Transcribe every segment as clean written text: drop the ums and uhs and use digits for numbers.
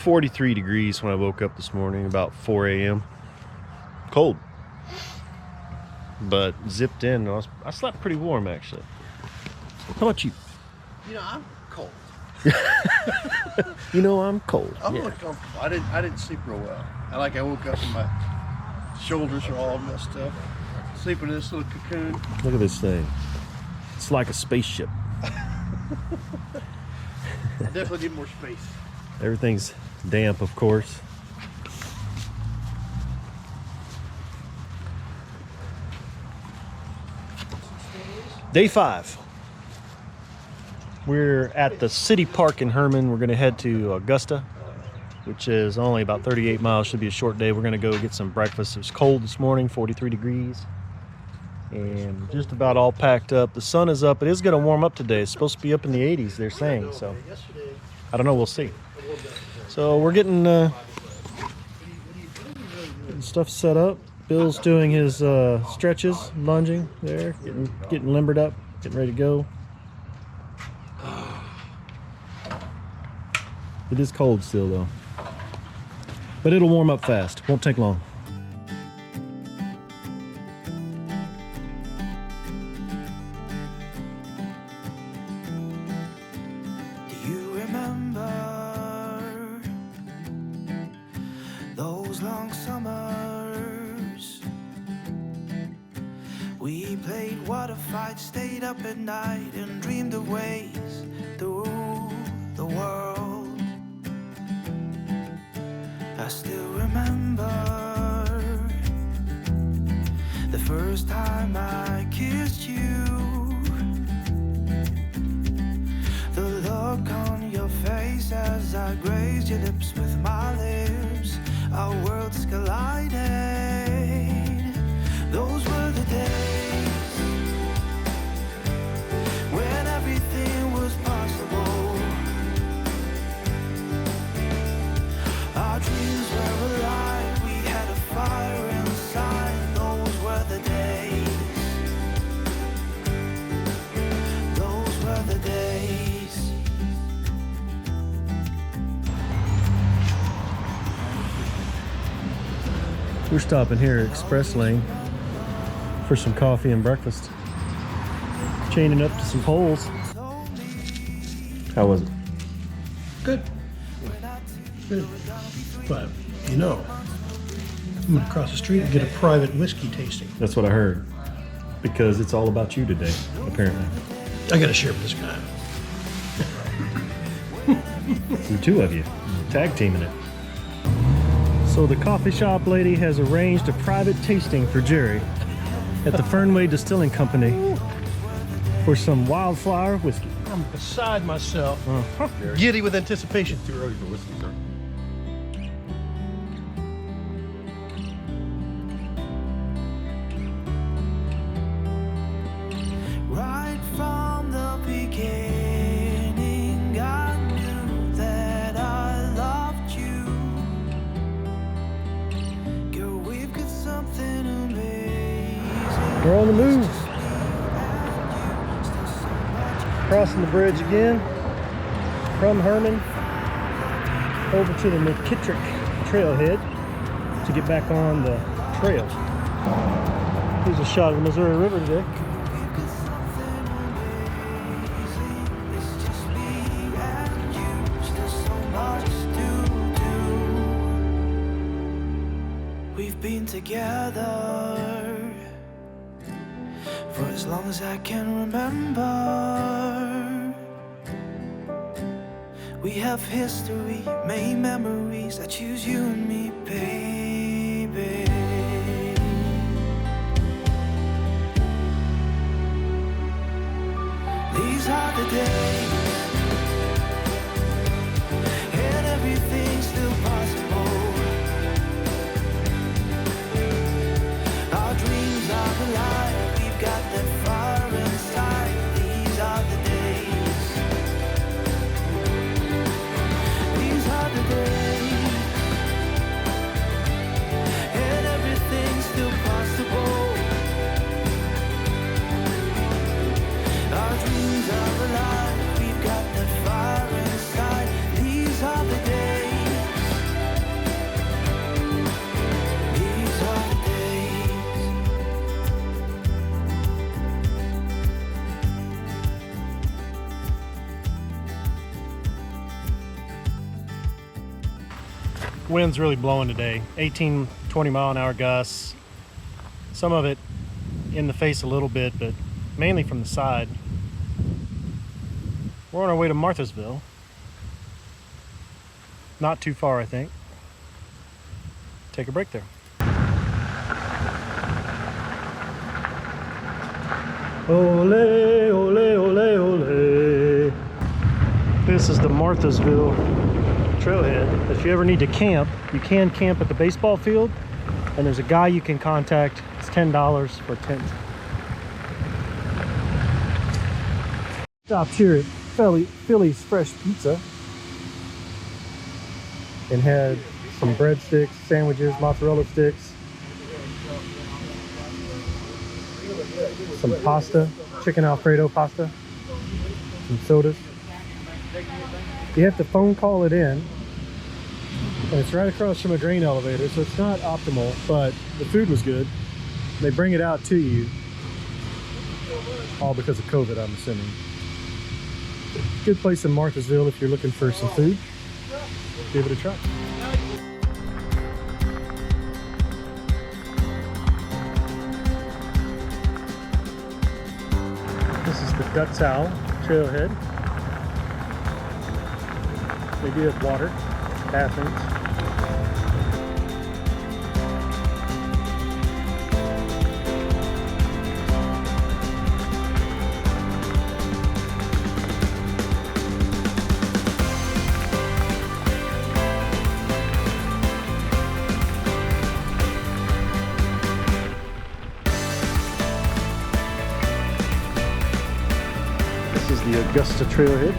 43 degrees when I woke up this morning, about 4 a.m. Cold, but zipped in. I slept pretty warm, actually. How about you? You know, I'm cold. You know, I'm cold. I'm really comfortable. I didn't sleep real well. I woke up and my shoulders are all messed up. Sleeping in this little cocoon. Look at this thing. It's like a spaceship. I definitely need more space. Everything's damp, of course. Day 5. We're at the city park in Herman. We're going to head to Augusta, which is only about 38 miles. Should be a short day. We're going to go get some breakfast. It was cold this morning, 43 degrees. And just about all packed up. The sun is up. It is going to warm up today. It's supposed to be up in the 80s, they're saying. So I don't know. We'll see. So we're getting stuff set up. Bill's doing his stretches, lunging there, getting limbered up, getting ready to go. It is cold still though, but it'll warm up fast. Won't take long. Do you remember those long summers? We played water fights, stayed up at night, and dreamed of ways through the world. I still remember the first time I kissed you, the look on your face as I grazed your lips with my lips. Our worlds collided. Those were the days when everything was possible. Our dreams were alive, we had a fire inside. Those were the days. Those were the days. We're stopping here at Express Lane for some coffee and breakfast. Chaining up to some poles. How was it? Good. Good. But, you know, I'm going to cross the street and get a private whiskey tasting. That's what I heard. Because it's all about you today, apparently. I got to share with this guy. The two of you, tag teaming it. So the coffee shop lady has arranged a private tasting for Jerry at the Fernway Distilling Company for some wildflower whiskey. I'm beside myself. Giddy with anticipation. Too early for whiskey, sir. Right from the beginning, I knew that I loved you. Girl, we've got something amazing. We're on the move. Crossing the bridge again from Herman over to the McKittrick trailhead to get back on the trail. Here's a shot of the Missouri River today. We've been together for as long as I can remember. We have history, made memories. I choose you and me, baby. These are the days, and everything's still possible. Our dreams are alive, we've got that fire inside. These are the days. These are the days. Wind's really blowing today. 18, 20 mile an hour gusts. Some of it in the face a little bit, but mainly from the side. We're on our way to Marthasville. Not too far, I think. Take a break there. Ole, ole, ole, ole. This is the Marthasville trailhead. If you ever need to camp, you can camp at the baseball field, and there's a guy you can contact. It's $10 for a tent. Stopped here at Philly's Fresh Pizza and had some breadsticks, sandwiches, mozzarella sticks, some pasta, chicken Alfredo pasta, some sodas. You have to phone call it in, and it's right across from a grain elevator, so it's not optimal, but the food was good. They bring it out to you, all because of COVID, I'm assuming. Good place in Marthasville if you're looking for some food. Give it a try. This is the Dutzau trailhead. They do have water, bathrooms. This is the Augusta trailhead.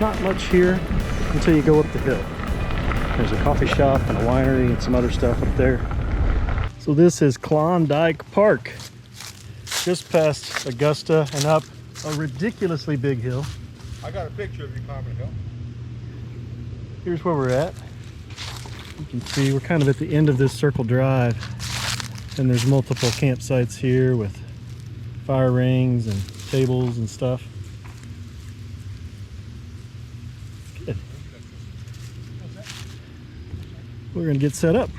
Not much here until you go up the hill. There's a coffee shop and a winery and some other stuff up there. So this is Klondike Park. Just past Augusta and up a ridiculously big hill. I got a picture of you climbing the hill. Here's where we're at. You can see we're kind of at the end of this circle drive, and there's multiple campsites here with fire rings and tables and stuff. Good. We're gonna get set up.